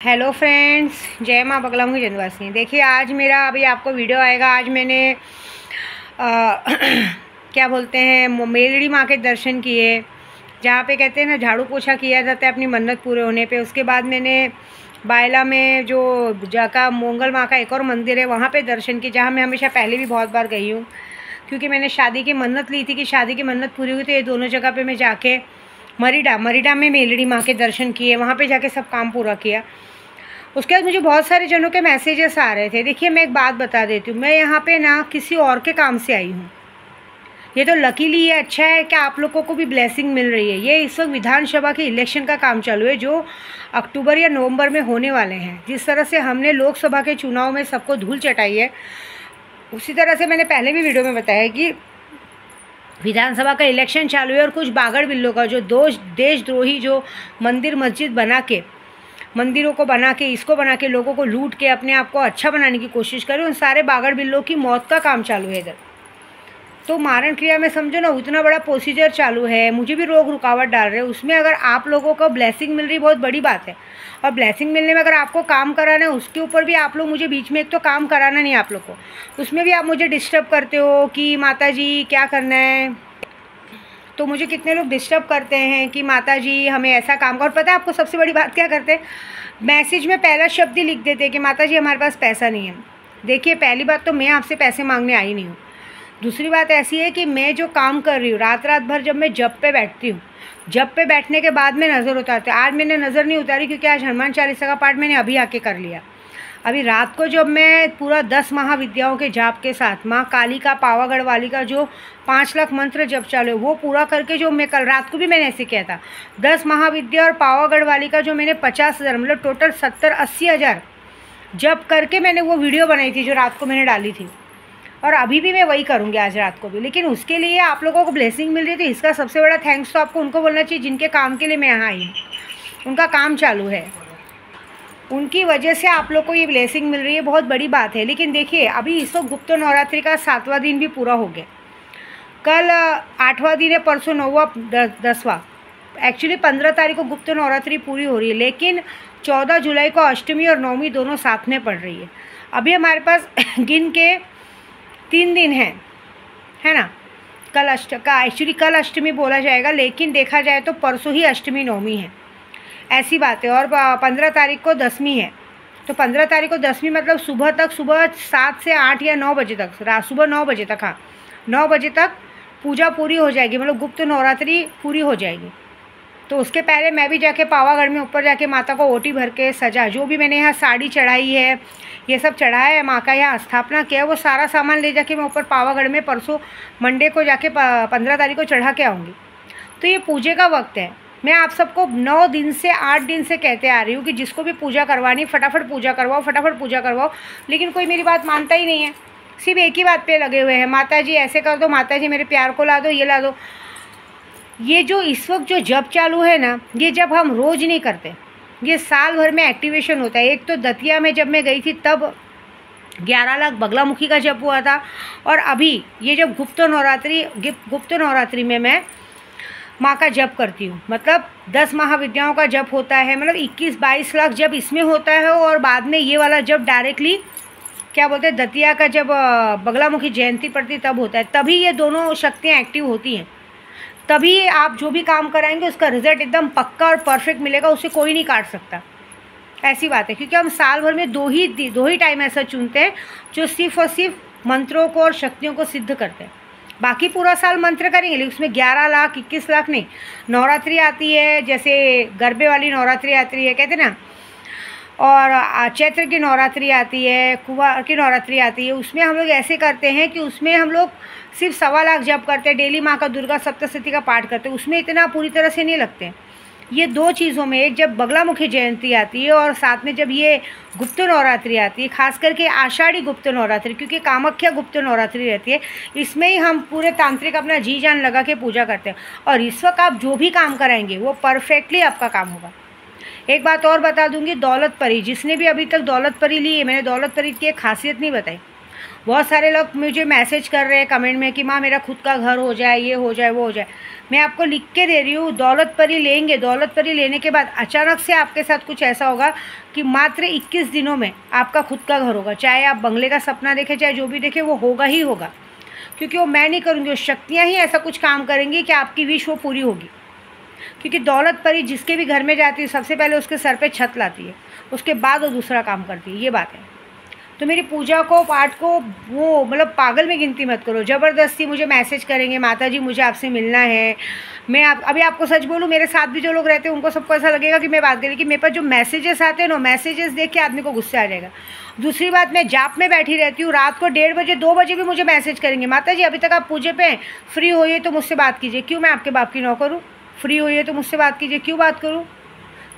Hello friends, जय माँ बगलामुखी जंदवासिनी। देखिए, आज मेरा अभी आपको वीडियो आएगा। आज मैंने क्या बोलते हैं, मेलड़ी माँ के दर्शन किए, जहाँ पे कहते हैं ना झाड़ू पोछा किया जाता है अपनी मन्नत पूरे होने पे। उसके बाद मैंने बायला में जो जाका मोंगल माँ का एक और मंदिर है, वहाँ पे दर्शन किए, जहाँ मैं हमेशा पहले भी बहुत बार गई हूँ, क्योंकि मैंने शादी की मन्नत ली थी कि शादी की मन्नत पूरी हुई तो ये दोनों जगह पे मैं जाके मरीडा में मेलड़ी माँ के दर्शन किए, वहाँ पे जाके सब काम पूरा किया। उसके बाद मुझे बहुत सारे जनों के मैसेजेस आ रहे थे। देखिए, मैं एक बात बता देती हूँ, मैं यहाँ पे ना किसी और के काम से आई हूँ। ये तो लकीली ये अच्छा है कि आप लोगों को भी ब्लेसिंग मिल रही है। ये इस वक्त विधानसभा के इलेक्शन का काम चालू है, जो अक्टूबर या नवंबर में होने वाले हैं। जिस तरह से हमने लोकसभा के चुनाव में सबको धूल चटाई है, उसी तरह से मैंने पहले भी वीडियो में बताया कि विधानसभा का इलेक्शन चालू है और कुछ बागड़ बिल्लों का जो देशद्रोही जो मंदिर मस्जिद बना के, मंदिरों को बना के, इसको बना के, लोगों को लूट के अपने आप को अच्छा बनाने की कोशिश करें, उन सारे बागड़ बिल्लों की मौत का काम चालू है इधर। तो मारण क्रिया में समझो ना, उतना बड़ा प्रोसीजर चालू है, मुझे भी रोक रुकावट डाल रहे हैं उसमें। अगर आप लोगों को ब्लेसिंग मिल रही, बहुत बड़ी बात है। और ब्लेसिंग मिलने में अगर आपको काम कराना है, उसके ऊपर भी आप लोग मुझे बीच में, एक तो काम कराना नहीं आप लोग को, उसमें भी आप मुझे डिस्टर्ब करते हो कि माता जी क्या करना है। तो मुझे कितने लोग डिस्टर्ब करते हैं कि माता जी हमें ऐसा काम कर। और पता है आपको सबसे बड़ी बात क्या करते हैं, मैसेज में पहला शब्द ही लिख देते हैं कि माता जी हमारे पास पैसा नहीं है। देखिए, पहली बात तो मैं आपसे पैसे मांगने आई नहीं हूँ। दूसरी बात ऐसी है कि मैं जो काम कर रही हूँ, रात भर जब मैं जब पे बैठती हूँ, जब पे बैठने के बाद में नज़र उतारती हूँ। आज मैंने नज़र नहीं उतारी क्योंकि आज हनुमान चालीसा का पाठ मैंने अभी आके कर लिया। अभी रात को जब मैं पूरा 10 महाविद्याओं के जाप के साथ माँ काली का, पावागढ़ वाली का जो 5 लाख मंत्र जप चालू है, वो पूरा करके, जो मैं कल रात को भी मैंने ऐसे किया था, 10 महाविद्या और पावागढ़ वाली का जो मैंने 50,000 मतलब टोटल 70-80 हज़ार जप करके मैंने वो वीडियो बनाई थी जो रात को मैंने डाली थी। और अभी भी मैं वही करूँगी आज रात को भी। लेकिन उसके लिए आप लोगों को ब्लेसिंग मिल रही थी, इसका सबसे बड़ा थैंक्स तो आपको उनको बोलना चाहिए जिनके काम के लिए मैं यहाँ आई हूँ। उनका काम चालू है, उनकी वजह से आप लोग को ये ब्लेसिंग मिल रही है, बहुत बड़ी बात है। लेकिन देखिए, अभी इस वक्त गुप्त नवरात्रि का 7वां दिन भी पूरा हो गया। कल 8वां दिन है, परसों 9वां 10वां। एक्चुअली 15 तारीख को गुप्त नवरात्रि पूरी हो रही है, लेकिन 14 जुलाई को अष्टमी और नवमी दोनों साथ में पड़ रही है। अभी हमारे पास गिन के 3 दिन है ना। कल अष्टमी बोला जाएगा, लेकिन देखा जाए तो परसों ही अष्टमी नवमी है, ऐसी बात है। और 15 तारीख को 10वीं है। तो 15 तारीख को 10वीं मतलब सुबह तक, सुबह 7 से 8 या 9 बजे तक, सुबह 9 बजे तक, हाँ 9 बजे तक पूजा पूरी हो जाएगी, मतलब गुप्त नवरात्रि पूरी हो जाएगी। तो उसके पहले मैं भी जाके पावागढ़ में ऊपर जाके माता को ओटी भर के सजा, जो भी मैंने यहाँ साड़ी चढ़ाई है, ये सब चढ़ाया है, माँ का यहाँ स्थापना किया, वो सारा सामान ले जाके मैं ऊपर पावागढ़ में परसों मंडे को जाके 15 तारीख को चढ़ा के आऊँगी। तो ये पूजे का वक्त है। मैं आप सबको 9 दिन से 8 दिन से कहते आ रही हूँ कि जिसको भी पूजा करवानी, फटाफट पूजा करवाओ, फटाफट पूजा करवाओ। लेकिन कोई मेरी बात मानता ही नहीं है, सिर्फ एक ही बात पे लगे हुए हैं, माता जी ऐसे कर दो, माता जी मेरे प्यार को ला दो, ये ला दो। ये जो इस वक्त जो जप चालू है ना, ये जब हम रोज़ नहीं करते, ये साल भर में एक्टिवेशन होता है। एक तो दतिया में जब मैं गई थी तब 11 लाख बगलामुखी का जप हुआ था, और अभी ये जब गुप्त नवरात्रि में मैं माँ का जप करती हूँ, मतलब 10 महाविद्याओं का जप होता है, मतलब 21-22 लाख जप इसमें होता है। और बाद में ये वाला जप डायरेक्टली क्या बोलते हैं, दतिया का जब बगलामुखी जयंती पड़ती तब होता है। तभी ये दोनों शक्तियाँ एक्टिव होती हैं, तभी आप जो भी काम कराएंगे उसका रिजल्ट एकदम पक्का और परफेक्ट मिलेगा, उसे कोई नहीं काट सकता। ऐसी बात है, क्योंकि हम साल भर में दो ही टाइम ऐसा चुनते हैं जो सिर्फ और सिर्फ मंत्रों को और शक्तियों को सिद्ध करते हैं। बाकी पूरा साल मंत्र करेंगे, लेकिन उसमें 11 लाख 21 लाख नहीं। नवरात्रि आती है, जैसे गरबे वाली नवरात्रि आती है कहते ना, और चैत्र की नवरात्रि आती है, कुंवार की नवरात्रि आती है, उसमें हम लोग ऐसे करते हैं कि उसमें हम लोग सिर्फ 1.25 लाख जप करते हैं, डेली माँ का दुर्गा सप्तशती का पाठ करते हैं, उसमें इतना पूरी तरह से नहीं लगते हैं। ये 2 चीज़ों में, एक जब बगलामुखी जयंती आती है और साथ में जब ये गुप्त नवरात्रि आती है, खास करके आषाढ़ी गुप्त नवरात्रि, क्योंकि कामाख्या गुप्त नवरात्रि रहती है, इसमें ही हम पूरे तांत्रिक अपना जी जान लगा के पूजा करते हैं। और इस वक्त आप जो भी काम कराएंगे वो परफेक्टली आपका काम होगा। एक बात और बता दूंगी, दौलत परी, जिसने भी अभी तक दौलत परी ली है, मैंने दौलत परी की एक खासियत नहीं बताई। बहुत सारे लोग मुझे मैसेज कर रहे हैं कमेंट में कि माँ मेरा खुद का घर हो जाए, ये हो जाए, वो हो जाए। मैं आपको लिख के दे रही हूँ, दौलत परी लेंगे। दौलत परी लेने के बाद अचानक से आपके साथ कुछ ऐसा होगा कि मात्र 21 दिनों में आपका खुद का घर होगा। चाहे आप बंगले का सपना देखें, चाहे जो भी देखें, वो होगा ही होगा। क्योंकि वो मैं नहीं करूँगी, वो शक्तियाँ ही ऐसा कुछ काम करेंगी कि आपकी विश वो पूरी होगी। क्योंकि दौलत परी जिसके भी घर में जाती है, सबसे पहले उसके सर पे छत लाती है, उसके बाद वो दूसरा काम करती है। ये बात है। तो मेरी पूजा को, पाठ को वो मतलब पागल में गिनती मत करो। ज़बरदस्ती मुझे मैसेज करेंगे, माता जी मुझे आपसे मिलना है। मैं अभी आपको सच बोलूँ, मेरे साथ भी जो लोग रहते हैं उनको सबको ऐसा लगेगा कि मैं बात करी, कि मेरे पास जो मैसेजेस आते हैं ना, मैसेजेस देख के आदमी को गुस्सा आ जाएगा। दूसरी बात, मैं जाप में बैठी रहती हूँ, रात को 1:30 बजे 2 बजे भी मुझे मैसेज करेंगे, माता जी अभी तक आप पूजे पे हैं, फ्री होइए तो मुझसे बात कीजिए। क्यों? मैं आपके बाप की नौकर हूँ? फ्री होइए तो मुझसे बात कीजिए। क्यों बात करूँ?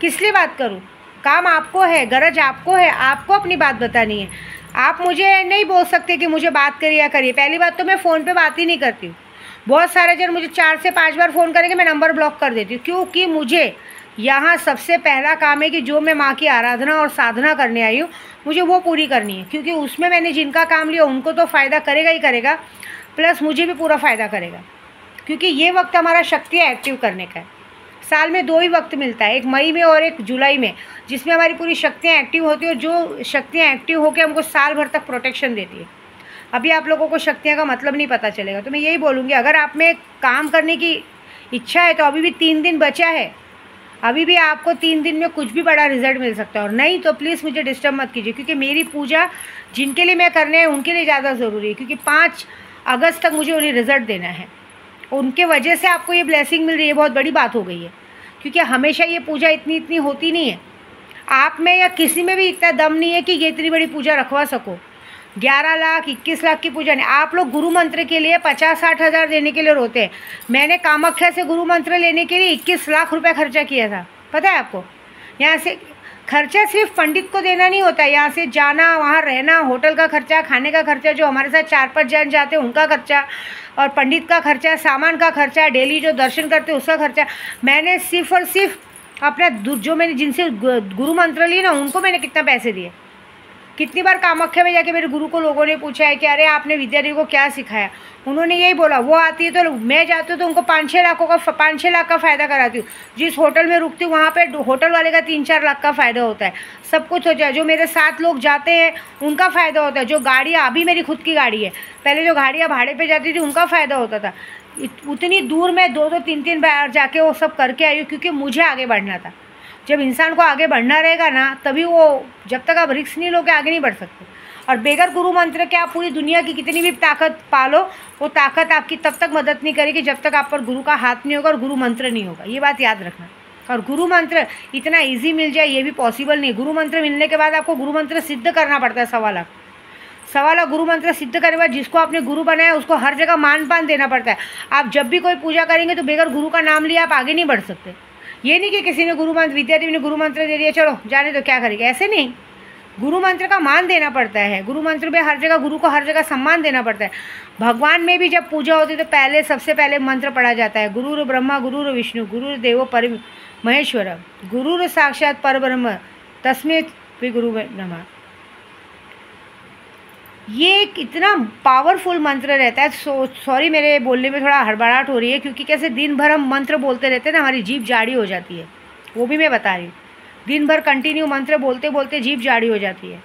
किस लिए बात करूँ? काम आपको है, गरज आपको है, आपको अपनी बात बतानी है। आप मुझे नहीं बोल सकते कि मुझे बात करिए या करिए। पहली बात तो मैं फ़ोन पे बात ही नहीं करती हूँ। बहुत सारे जन मुझे 4 से 5 बार फ़ोन करेंगे, मैं नंबर ब्लॉक कर देती हूँ। क्योंकि मुझे यहाँ सबसे पहला काम है कि जो मैं माँ की आराधना और साधना करने आई हूँ, मुझे वो पूरी करनी है। क्योंकि उसमें मैंने जिनका काम लिया उनको तो फ़ायदा करेगा ही करेगा, प्लस मुझे भी पूरा फ़ायदा करेगा। क्योंकि ये वक्त हमारा शक्तियाँ एक्टिव करने का है। साल में 2 ही वक्त मिलता है, एक मई में और एक जुलाई में, जिसमें हमारी पूरी शक्तियाँ एक्टिव होती है और जो शक्तियाँ एक्टिव होकर हमको साल भर तक प्रोटेक्शन देती है। अभी आप लोगों को शक्तियाँ का मतलब नहीं पता चलेगा। तो मैं यही बोलूँगी, अगर आप में काम करने की इच्छा है तो अभी भी 3 दिन बचा है। अभी भी आपको 3 दिन में कुछ भी बड़ा रिजल्ट मिल सकता है। और नहीं तो प्लीज़ मुझे डिस्टर्ब मत कीजिए, क्योंकि मेरी पूजा जिनके लिए मैं करने है उनके लिए ज़्यादा ज़रूरी है। क्योंकि 5 अगस्त तक मुझे उन्हें रिज़ल्ट देना है। उनके वजह से आपको ये ब्लेसिंग मिल रही है, बहुत बड़ी बात हो गई है। क्योंकि हमेशा ये पूजा इतनी होती नहीं है। आप में या किसी में भी इतना दम नहीं है कि ये इतनी बड़ी पूजा रखवा सको। 11 लाख 21 लाख की पूजा नहीं। आप लोग गुरु मंत्र के लिए 50-60 हज़ार देने के लिए रोते हैं। मैंने कामाख्या से गुरु मंत्र लेने के लिए 21 लाख रुपए खर्चा किया था, पता है आपको। यहाँ से खर्चा सिर्फ पंडित को देना नहीं होता है, यहाँ से जाना, वहाँ रहना, होटल का खर्चा, खाने का खर्चा, जो हमारे साथ 4-5 जन जाते हैं उनका खर्चा, और पंडित का खर्चा, सामान का खर्चा, डेली जो दर्शन करते हैं उसका खर्चा। मैंने सिर्फ और सिर्फ अपना जो मैंने जिनसे गुरु मंत्र लिए ना, उनको मैंने कितना पैसे दिए। कितनी बार कामाख्या में जाके मेरे गुरु को लोगों ने पूछा है कि अरे आपने विद्यार्थी को क्या सिखाया। उन्होंने यही बोला, वो आती है तो मैं जाती हूँ तो उनको 5-6 लाख का फ़ायदा कराती हूँ। जिस होटल में रुकती हूँ वहाँ पे होटल वाले का 3-4 लाख का फ़ायदा होता है। सब कुछ हो जाए। जो मेरे साथ लोग जाते हैं उनका फ़ायदा होता है। जो गाड़ियाँ, अभी मेरी खुद की गाड़ी है, पहले जो गाड़ियाँ भाड़े पर जाती थी उनका फ़ायदा होता था। उतनी दूर मैं 2-2 3-3 बार जाके वो सब करके आई हूँ, क्योंकि मुझे आगे बढ़ना था। जब इंसान को आगे बढ़ना रहेगा ना, तभी वो, जब तक आप रिस्क नहीं लोगे आगे नहीं बढ़ सकते। और बेगर गुरु मंत्र के आप पूरी दुनिया की कितनी भी ताकत पालो, वो ताकत आपकी तब तक मदद नहीं करेगी जब तक आप पर गुरु का हाथ नहीं होगा और गुरु मंत्र नहीं होगा। ये बात याद रखना। और गुरु मंत्र इतना ईजी मिल जाए ये भी पॉसिबल नहीं। गुरु मंत्र मिलने के बाद आपको गुरु मंत्र सिद्ध करना पड़ता है। 1.25 लाख गुरु मंत्र सिद्ध करने के बाद जिसको आपने गुरु बनाया उसको हर जगह मान पान देना पड़ता है। आप जब भी कोई पूजा करेंगे तो बेगर गुरु का नाम लिया आप आगे नहीं बढ़ सकते। ये नहीं कि किसी ने गुरु मंत्र, विद्यार्थी ने गुरु मंत्र दे दिया, चलो जाने तो क्या करेंगे, ऐसे नहीं। गुरु मंत्र का मान देना पड़ता है। गुरु मंत्र में हर जगह, गुरु को हर जगह सम्मान देना पड़ता है। भगवान में भी जब पूजा होती है तो पहले, सबसे पहले मंत्र पढ़ा जाता है, गुरुर ब्रह्मा गुरुर विष्णु गुरुर्देवो पर महेश्वर गुरुर साक्षात परब्रह्म तस्मै श्री गुरु नमः। ये एक इतना पावरफुल मंत्र रहता है। सॉरी मेरे बोलने में थोड़ा हड़बड़ाहट हो रही है, क्योंकि कैसे दिन भर हम मंत्र बोलते रहते हैं ना, हमारी जीभ जाड़ी हो जाती है। वो भी मैं बता रही हूँ, दिन भर कंटिन्यू मंत्र बोलते बोलते जीभ जाड़ी हो जाती है।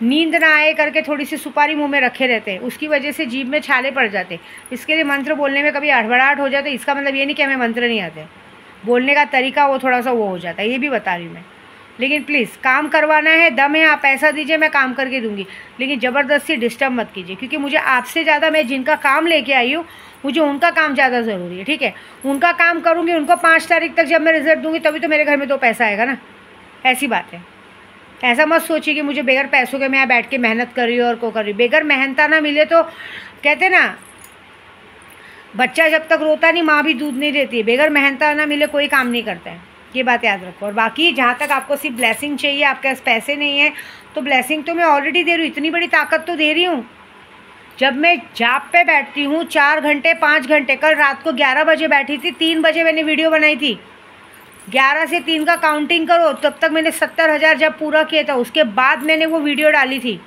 नींद ना आए करके थोड़ी सी सुपारी मुंह में रखे रहते हैं, उसकी वजह से जीभ में छाले पड़ जाते। इसके लिए मंत्र बोलने में कभी हड़बड़ाहट हो जाता है, इसका मतलब ये नहीं कि हमें मंत्र नहीं आते। बोलने का तरीका वो थोड़ा सा वो हो जाता है, ये भी बता रही हूँ मैं। लेकिन प्लीज़ काम करवाना है, दम है, आप पैसा दीजिए, मैं काम करके दूंगी। लेकिन ज़बरदस्ती डिस्टर्ब मत कीजिए, क्योंकि मुझे आपसे ज़्यादा, मैं जिनका काम लेके आई हूँ मुझे उनका काम ज़्यादा ज़रूरी है। ठीक है, उनका काम करूँगी, उनको 5 तारीख तक जब मैं रिजल्ट दूँगी तभी तो मेरे घर में 2 पैसा आएगा ना। ऐसी बात है। ऐसा मत सोचिए कि मुझे बगैर पैसों के मैं यहाँ बैठ के मेहनत कर रही हूँ और को कर रही हूँ। बगैर मेहनता ना मिले तो कहते ना, बच्चा जब तक रोता नहीं माँ भी दूध नहीं देती है। बगैर मेहनता ना मिले कोई काम नहीं करता है, ये बात याद रखो। और बाकी जहाँ तक आपको सिर्फ ब्लेसिंग चाहिए, आपके पास पैसे नहीं है तो ब्लेसिंग तो मैं ऑलरेडी दे रही हूँ, इतनी बड़ी ताकत तो दे रही हूँ। जब मैं जाप पे बैठती हूँ 4 घंटे 5 घंटे, कल रात को 11 बजे बैठी थी, 3 बजे मैंने वीडियो बनाई थी। 11 से 3 का काउंटिंग करो, तब तक मैंने 70,000 जब पूरा किया था, उसके बाद मैंने वो वीडियो डाली थी।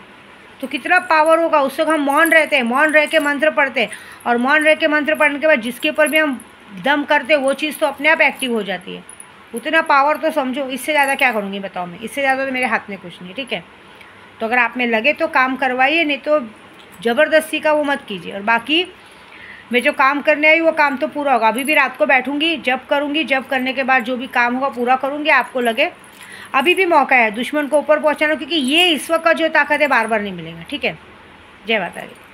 तो कितना पावर होगा। उस वक्त हम मौन रहते हैं, मौन रह के मंत्र पढ़ते हैं, और मौन रह के मंत्र पढ़ने के बाद जिसके ऊपर भी हम दम करते हैं वो चीज़ तो अपने आप एक्टिव हो जाती है। उतना पावर तो समझो, इससे ज़्यादा क्या करूँगी बताओ मैं, इससे ज़्यादा तो मेरे हाथ में कुछ नहीं। ठीक है, तो अगर आप में लगे तो काम करवाइए, नहीं तो ज़बरदस्ती का वो मत कीजिए। और बाकी मैं जो काम करने आई वो काम तो पूरा होगा। अभी भी रात को बैठूंगी, जब करूँगी, जब करने के बाद जो भी काम होगा पूरा करूँगी। आपको लगे अभी भी मौका है दुश्मन को ऊपर पहुँचाना, क्योंकि ये इस वक्त का जो ताकत है बार बार नहीं मिलेगा। ठीक है, जय माता दी।